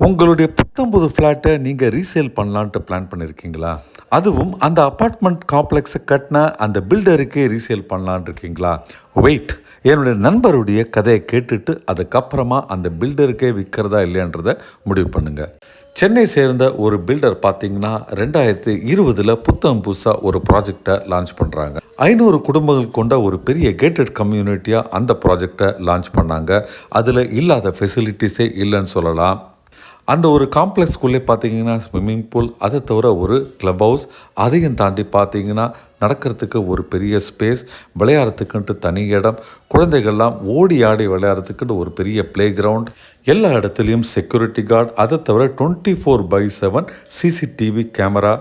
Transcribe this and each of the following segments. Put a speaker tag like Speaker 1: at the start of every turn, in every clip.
Speaker 1: உங்களுடைய புத்தம்புது ஃப்ளாட்டை நீங்கள் ரீசேல் பண்ணலான்ட்டு பிளான் பண்ணியிருக்கீங்களா? அதுவும் அந்த அப்பார்ட்மெண்ட் காம்ப்ளெக்ஸை கட்டின அந்த பில்டருக்கே ரீசேல் பண்ணலான் இருக்கீங்களா? வெயிட், என்னுடைய நண்பருடைய கதையை கேட்டுட்டு அதுக்கப்புறமா அந்த பில்டருக்கே விற்கிறதா இல்லையான்றதை முடிவு பண்ணுங்கள். சென்னை சேர்ந்த ஒரு பில்டர் பார்த்தீங்கன்னா 2020 புத்தம் புதுசாக ஒரு ப்ராஜெக்டை லான்ச் பண்ணுறாங்க. 500 குடும்பங்கள் கொண்ட ஒரு பெரிய கேட்டட் கம்யூனிட்டியாக அந்த ப்ராஜெக்டை லான்ச் பண்ணாங்க. அதில் இல்லாத ஃபெசிலிட்டிஸே இல்லைன்னு சொல்லலாம். அந்த ஒரு காம்ப்ளெக்ஸ்குள்ளே பார்த்தீங்கன்னா ஸ்விம்மிங் பூல், அதை தவிர ஒரு கிளப் ஹவுஸ், அதையும் தாண்டி பார்த்தீங்கன்னா நடக்கிறதுக்கு ஒரு பெரிய ஸ்பேஸ், விளையாடுறதுக்குன்ட்டு தனி இடம், குழந்தைகள்லாம் ஓடி ஆடி விளையாடுறதுக்குன்ட்டு ஒரு பெரிய ப்ளே கிரவுண்ட், எல்லா இடத்துலையும் செக்யூரிட்டி கார்டு, அதை தவிர 24/7 சிசிடிவி கேமரா,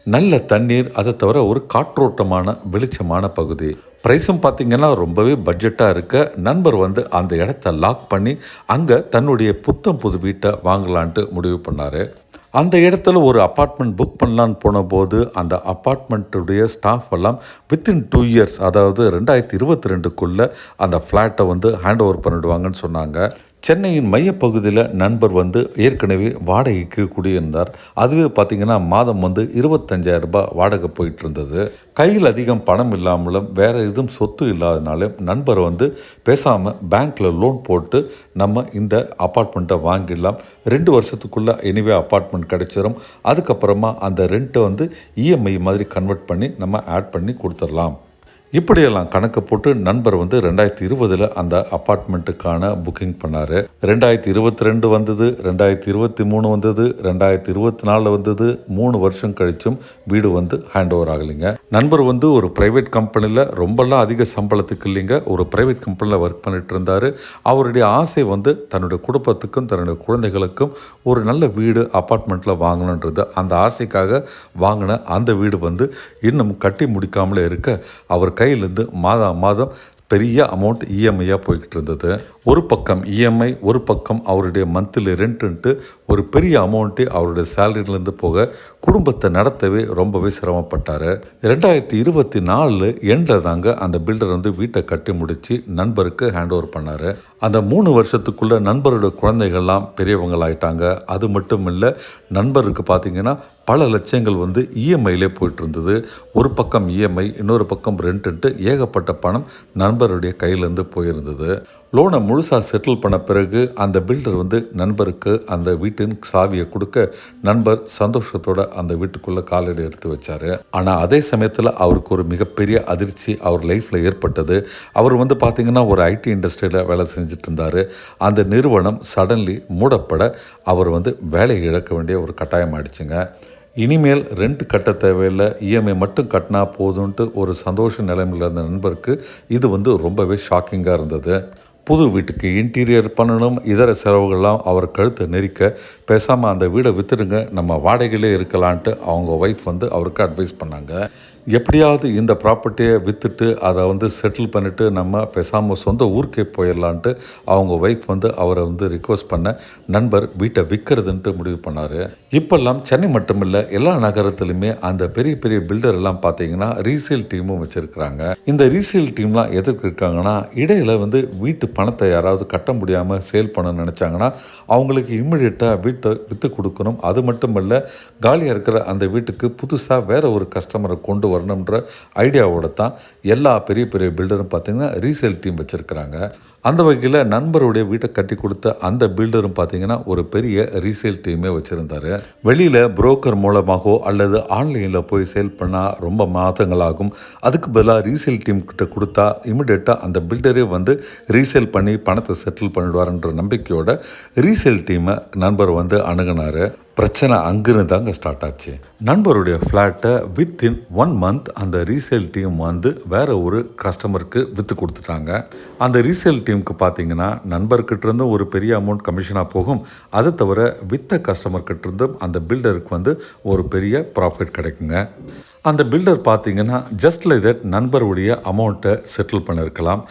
Speaker 1: நல்ல தண்ணீர், அதை தவிர ஒரு காற்றோட்டமான வெளிச்சமான பகுதி. ப்ரைஸும் பார்த்திங்கன்னா ரொம்பவே பட்ஜெட்டாக இருக்க நண்பர் அந்த இடத்த லாக் பண்ணி அங்கே தன்னுடைய புத்தம் புது வீட்டை வாங்கலான்ட்டு முடிவு பண்ணார். அந்த இடத்துல ஒரு அப்பார்ட்மெண்ட் புக் பண்ணலான்னு போனபோது அந்த அப்பார்ட்மெண்ட்டுடைய ஸ்டாஃப் எல்லாம் வித்தின் 2 இயர்ஸ், அதாவது 2022க்குள்ளே அந்த ஃப்ளாட்டை ஹேண்ட் ஓவர் பண்ணிடுவாங்கன்னு சொன்னாங்க. சென்னையின் மையப்பகுதியில் நண்பர் ஏற்கனவே வாடகைக்கு குடியிருந்தார். அதுவே பார்த்திங்கன்னா மாதம் 25,000 ரூபாய் வாடகை போயிட்டு இருந்தது. கையில் அதிகம் பணம் இல்லாமலும் வேறு எதுவும் சொத்து இல்லாதனாலும் நண்பர் பேசாமல் பேங்க்கில் லோன் போட்டு நம்ம இந்த அப்பார்ட்மெண்ட்டை வாங்கிடலாம், 2 வருஷத்துக்குள்ளே எனிவே அப்பார்ட்மெண்ட் கிடச்சிரும், அதுக்கப்புறமா அந்த ரெண்ட்டை இஎம்ஐ மாதிரி கன்வெர்ட் பண்ணி நம்ம ஆட் பண்ணி கொடுத்துடலாம். இப்படியெல்லாம் கணக்கு போட்டு நண்பர் 2020 அந்த அப்பார்ட்மெண்ட்டுக்கான புக்கிங் பண்ணார். 2022 வந்தது, 2023 வந்தது, 2024 வந்தது. 3 வருஷம் கழிச்சும் வீடு ஹேண்ட் ஓவர் ஆகலைங்க. நண்பர் ஒரு ப்ரைவேட் கம்பெனியில் ரொம்பலாம் அதிக சம்பளத்துக்கு இல்லைங்க, ஒரு ப்ரைவேட் கம்பெனியில் ஒர்க் பண்ணிட்டு இருந்தார். அவருடைய ஆசை தன்னுடைய குடும்பத்துக்கும் தன்னுடைய குழந்தைகளுக்கும் ஒரு நல்ல வீடு அப்பார்ட்மெண்ட்டில் வாங்கணுன்றது. அந்த ஆசைக்காக வாங்கின அந்த வீடு இன்னும் கட்டி முடிக்காமலே இருக்க அவர் கையிலேருந்து மாதம் பெரிய அமௌண்ட் இஎம்ஐயாக போய்கிட்டு இருந்தது. ஒரு பக்கம் இஎம்ஐ, ஒரு பக்கம் அவருடைய மந்த்லி ரெண்ட்டுன்ட்டு ஒரு பெரிய அமௌண்ட்டு அவருடைய சேலரியிலேருந்து போக குடும்பத்தை நடத்தவே ரொம்பவே சிரமப்பட்டார். 2024 எண்டில் தாங்க அந்த பில்டர் வீட்டை கட்டி முடித்து நண்பருக்கு ஹேண்ட் ஓவர் பண்ணார். அந்த 3 வருஷத்துக்குள்ளே நண்பரோட குழந்தைகள்லாம் பெரியவங்களாயிட்டாங்க. அது மட்டும் இல்லை, நண்பருக்கு பார்த்திங்கன்னா பல லட்சங்கள் இஎம்ஐயிலே போயிட்டு இருந்தது. ஒரு பக்கம் இஎம்ஐ, இன்னொரு பக்கம் ரெண்ட்டுன்ட்டு ஏகப்பட்ட பணம் நண்பருடைய கையிலேருந்து போயிருந்தது. லோனை முழுசாக செட்டில் பண்ண பிறகு அந்த பில்டர் நண்பருக்கு அந்த வீட்டின் சாவியை கொடுக்க நண்பர் சந்தோஷத்தோட அந்த வீட்டுக்குள்ளே காலடி எடுத்து வச்சார். ஆனால் அதே சமயத்தில் அவருக்கு ஒரு மிகப்பெரிய அதிர்ச்சி அவர் லைஃப்பில் ஏற்பட்டது. அவர் பார்த்திங்கன்னா ஒரு ஐடி இண்டஸ்ட்ரியில் வேலை செஞ்சுட்டு இருந்தார். அந்த நிறுவனம் சடன்லி மூடப்பட அவர் வேலையை இழக்க வேண்டிய ஒரு கட்டாயம் ஆயிடுச்சுங்க. இனிமேல் ரெண்ட் கட்ட தேவையில்லை, இஎம்ஐ மட்டும் கட்டினா போதுன்ட்டு ஒரு சந்தோஷ நிலைமையில் இருந்த நண்பருக்கு இது ரொம்பவே ஷாக்கிங்காக இருந்தது. புது வீட்டுக்கு இன்டீரியர் பண்ணணும், இதர செலவுகள்லாம் அவர் கழுத்தை நெரிக்க பேசாமல் அந்த வீடை விற்றுடுங்க, நம்ம வாடகையிலே இருக்கலான்ட்டு அவங்க ஒய்ஃப் அவருக்கு அட்வைஸ் பண்ணாங்க. எப்படியாவது இந்த ப்ராப்பர்ட்டியை விற்றுட்டு அதை செட்டில் பண்ணிவிட்டு நம்ம பேசாமல் சொந்த ஊருக்கே போயிடலான்ட்டு அவங்க ஒய்ஃப் அவரை ரிக்வஸ்ட் பண்ண நண்பர் வீட்டை விற்கிறதுன்ட்டு முடிவு பண்ணார். இப்போல்லாம் சென்னை மட்டுமில்லை, எல்லா நகரத்துலையுமே அந்த பெரிய பெரிய பில்டர் எல்லாம் பார்த்தீங்கன்னா ரீசேல் டீமும் வச்சுருக்கிறாங்க. இந்த ரீசேல் டீம்லாம் எதுக்கு இருக்காங்கன்னா, இடையில் வீட்டு பணத்தை யாராவது கட்ட முடியாமல் சேல் பண்ண நினச்சாங்கன்னா அவங்களுக்கு இம்மிடியட்டாக வீட்டை விற்று கொடுக்கணும். அது மட்டும் இல்லை, காலியாக இருக்கிற அந்த வீட்டுக்கு புதுசாக வேறு ஒரு கஸ்டமரை கொண்டு வரணுன்ற ஐடியாவோட தான் எல்லா பெரிய பெரிய பில்டரும் பார்த்திங்கன்னா ரீசேல் டீம் வச்சுருக்கிறாங்க. அந்த வகையில் நண்பருடைய வீட்டை கட்டி கொடுத்த அந்த பில்டரும் பார்த்திங்கன்னா ஒரு பெரிய ரீசேல் டீமே வச்சுருந்தார். வெளியில் புரோக்கர் மூலமாகவோ அல்லது ஆன்லைனில் போய் சேல் பண்ணால் ரொம்ப மாதங்களாகும். அதுக்கு பதிலாக ரீசேல் டீம் கிட்ட கொடுத்தா இமிடியேட்டாக அந்த பில்டரே ரீசேல் பண்ணி பணத்தை செட்டில் பண்ணிடுவார்ன்ற நம்பிக்கையோட ரீசேல் டீமை நண்பர் அணுகினார். பிரச்சனை அங்கிருந்து தாங்க ஸ்டார்ட் ஆச்சு. நண்பருடைய ஃப்ளாட்டை வித்தின் 1 மந்த் அந்த ரீசேல் டீம் வேற ஒரு கஸ்டமருக்கு விற்று கொடுத்துட்டாங்க. அந்த ரீசேல் டீமுக்கு பார்த்தீங்கன்னா நண்பர்கிட்ட ஒரு பெரிய அமௌண்ட் கமிஷனாக போகும். அதை தவிர விற்ற கஸ்டமர்கிட்ட இருந்தும் அந்த பில்டருக்கு ஒரு பெரிய ப்ராஃபிட் கிடைக்குங்க. அந்த பில்டர் பார்த்தீங்கன்னா ஜஸ்ட் லைக் தட் நண்பருடைய அமௌண்ட்டை செட்டில் பண்ணியிருக்கலாம்.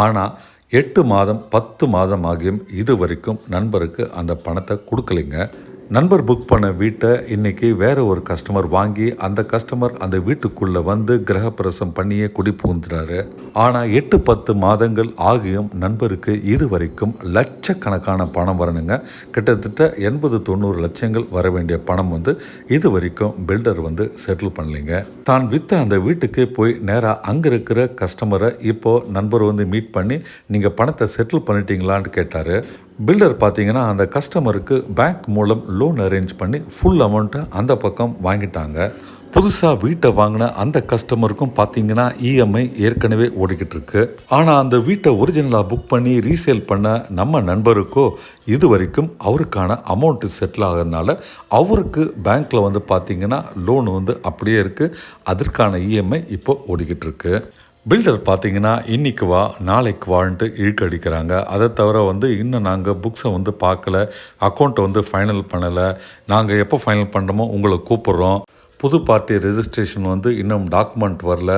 Speaker 1: ஆனால் 8 மாதம் 10 மாதம் ஆகியும் இது வரைக்கும் நண்பருக்கு அந்த பணத்தை கொடுக்கலைங்க. நண்பர் புக் பண்ண வீட்டை இன்னைக்கு வேற ஒரு கஸ்டமர் வாங்கி அந்த கஸ்டமர் அந்த வீட்டுக்குள்ள வந்து கிரகப்பிரவேசம் பண்ணியே குடி புகுந்துறாரு. ஆனால் 8-10 மாதங்கள் ஆகியும் நண்பருக்கு இது வரைக்கும் லட்சக்கணக்கான பணம் வரணுங்க. கிட்டத்தட்ட 80-90 லட்சங்கள் வர வேண்டிய பணம் வந்து இது வரைக்கும் பில்டர் வந்து செட்டில் பண்ணலைங்க. தான் விற்ற அந்த வீட்டுக்கு போய் நேராக அங்கே இருக்கிற கஸ்டமரை இப்போ நண்பர் வந்து மீட் பண்ணி நீங்கள் பணத்தை செட்டில் பண்ணிட்டீங்களான்னு கேட்டார். பில்டர் பார்த்தீங்கன்னா அந்த கஸ்டமருக்கு பேங்க் மூலம் லோன் அரேஞ்ச் பண்ணி ஃபுல் அமௌண்ட்டை அந்த பக்கம் வாங்கிட்டாங்க. புதுசாக வீட்டை வாங்கின அந்த கஸ்டமருக்கும் பார்த்தீங்கன்னா இஎம்ஐ ஏற்கனவே ஓடிக்கிட்டு இருக்கு. ஆனால் அந்த வீட்டை ஒரிஜினலாக புக் பண்ணி ரீசேல் பண்ண நம்ம நண்பருக்கோ இது வரைக்கும் அவருக்கான அமௌண்ட்டு செட்டில் ஆகிறதுனால அவருக்கு பேங்க்கில் வந்து பார்த்தீங்கன்னா லோன் வந்து அப்படியே இருக்குது. அதற்கான இஎம்ஐ இப்போ ஓடிக்கிட்டு இருக்கு. பில்டர் பார்த்தீங்கன்னா இன்றைக்கி வா நாளைக்கு வான்ட்டு இழுக்கடிக்கிறாங்க. அதை தவிர வந்து இன்னும் நாங்கள் புக்ஸை வந்து பார்க்கல, அக்கௌண்ட்டை வந்து ஃபைனல் பண்ணலை, நாங்கள் எப்போ ஃபைனல் பண்ணுறோமோ உங்களை கூப்பிட்றோம், புது பார்ட்டி ரெஜிஸ்ட்ரேஷன் வந்து இன்னும் டாக்குமெண்ட் வரல,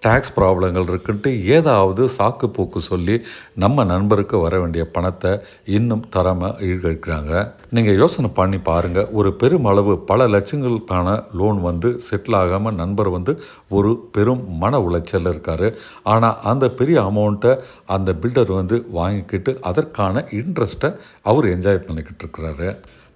Speaker 1: டேக்ஸ் ப்ராப்ளங்கள் இருக்குன்ட்டு ஏதாவது சாக்கு போக்கு சொல்லி நம்ம நண்பருக்கு வர வேண்டிய பணத்தை இன்னும் தராமல் இழுக்கிறாங்க. நீங்கள் யோசனை பண்ணி பாருங்கள், ஒரு பெருமளவு பல லட்சங்களுக்கான லோன் வந்து செட்டில் ஆகாமல் நண்பர் வந்து ஒரு பெரும் மன உளைச்சல் இருக்கார். ஆனால் அந்த பெரிய அமௌண்ட்டை அந்த பில்டர் வந்து வாங்கிக்கிட்டு அதற்கான இன்ட்ரெஸ்ட்டை அவர் என்ஜாய் பண்ணிக்கிட்டு இருக்கிறாரு.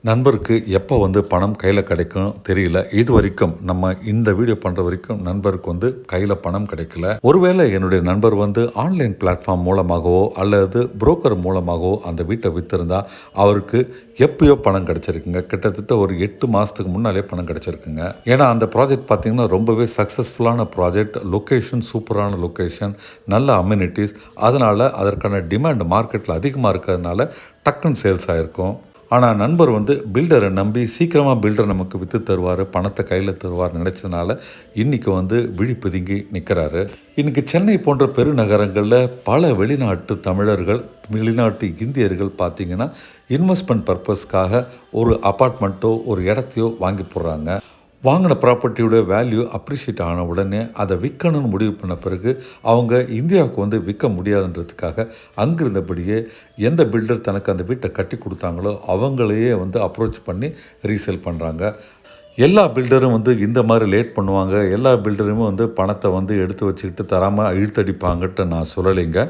Speaker 1: நண்பருக்கு எப்போ வந்து பணம் கையில் கிடைக்கும் தெரியல. இது வரைக்கும் நம்ம இந்த வீடியோ பண்ணுற வரைக்கும் நண்பருக்கு வந்து கையில் பணம் கிடைக்கல. ஒருவேளை என்னுடைய நண்பர் வந்து ஆன்லைன் பிளாட்ஃபார்ம் மூலமாகவோ அல்லது புரோக்கர் மூலமாகவோ அந்த வீட்டை விற்றுருந்தா அவருக்கு எப்பயோ பணம் கிடச்சிருக்குங்க. கிட்டத்தட்ட ஒரு 8 மாதத்துக்கு முன்னாலே பணம் கிடச்சிருக்குங்க. ஏன்னா அந்த ப்ராஜெக்ட் பார்த்திங்கன்னா ரொம்பவே சக்ஸஸ்ஃபுல்லான ப்ராஜெக்ட், லொக்கேஷன் சூப்பரான லொக்கேஷன், நல்ல அம்யூனிட்டிஸ், அதனால் அதற்கான டிமாண்ட் மார்க்கெட்டில் அதிகமாக இருக்கிறதுனால டக்குன்னு சேல்ஸ் ஆகிருக்கும். ஆனால் நண்பர் வந்து பில்டரை நம்பி சீக்கிரமாக பில்டர் நமக்கு விற்று தருவார், பணத்தை கையில் தருவார் நினச்சதுனால இன்றைக்கி வந்து விழி பிதுங்கி நிற்கிறாரு. இன்றைக்கி சென்னை போன்ற பெருநகரங்களில் பல வெளிநாட்டு தமிழர்கள், வெளிநாட்டு இந்தியர்கள் பார்த்திங்கன்னா இன்வெஸ்ட்மெண்ட் பர்பஸ்க்காக ஒரு அப்பார்ட்மெண்ட்டோ ஒரு இடத்தையோ வாங்கி போடுறாங்க. வாங்கின ப்ராப்பர்ட்டியோட வேல்யூ அப்ரிஷியேட் ஆன உடனே அதை விற்கணும்னு முடிவு பண்ண பிறகு அவங்க இந்தியாவுக்கு வந்து விற்க முடியாதுன்றதுக்காக அங்கிருந்தபடியே எந்த பில்டர் தனக்கு அந்த வீட்டை கட்டி கொடுத்தாங்களோ அவங்களையே வந்து அப்ரோச் பண்ணி ரீசேல் பண்ணுறாங்க. எல்லா பில்டரும் வந்து இந்த மாதிரி லேட் பண்ணுவாங்க, எல்லா பில்டருமே வந்து பணத்தை வந்து எடுத்து வச்சுக்கிட்டு தராமல் இழுத்தடிப்பாங்கன்ட்டு நான் சொல்லலைங்க.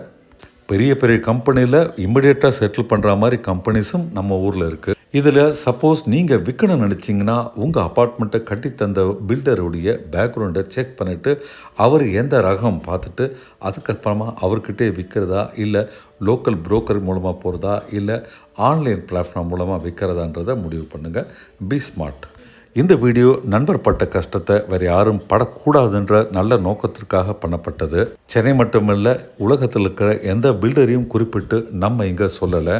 Speaker 1: பெரிய பெரிய கம்பெனியில் இம்மிடியேட்டாக செட்டில் பண்ணுற மாதிரி கம்பெனிஸும் நம்ம ஊரில் இருக்குது. இதில் சப்போஸ் நீங்கள் விற்கணும்னு நினச்சிங்கன்னா உங்கள் அப்பார்ட்மெண்ட்டை கட்டித்தந்த பில்டருடைய பேக்ரவுண்டை செக் பண்ணிவிட்டு அவர் எந்த ரகம் பார்த்துட்டு அதுக்கப்புறமா அவர்கிட்டே விற்கிறதா இல்லை லோக்கல் புரோக்கர் மூலமாக போகிறதா இல்லை ஆன்லைன் பிளாட்ஃபார்ம் மூலமாக விற்கிறதான்றதை முடிவு பண்ணுங்கள். Be smart. இந்த வீடியோ நண்பர் பட்ட கஷ்டத்தை வேறு யாரும் படக்கூடாதுன்ற நல்ல நோக்கத்திற்காக பண்ணப்பட்டது. சென்னை மட்டுமில்லை, உலகத்தில் இருக்கிற எந்த பில்டரையும் குறிப்பிட்டு நம்ம இங்கே சொல்லலை.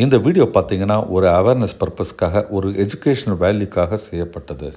Speaker 1: இந்த வீடியோ பார்த்திங்கன்னா ஒரு அவேர்னஸ் பர்பஸ்க்காக, ஒரு எஜுகேஷனல் வேல்யூக்காக செய்யப்பட்டது.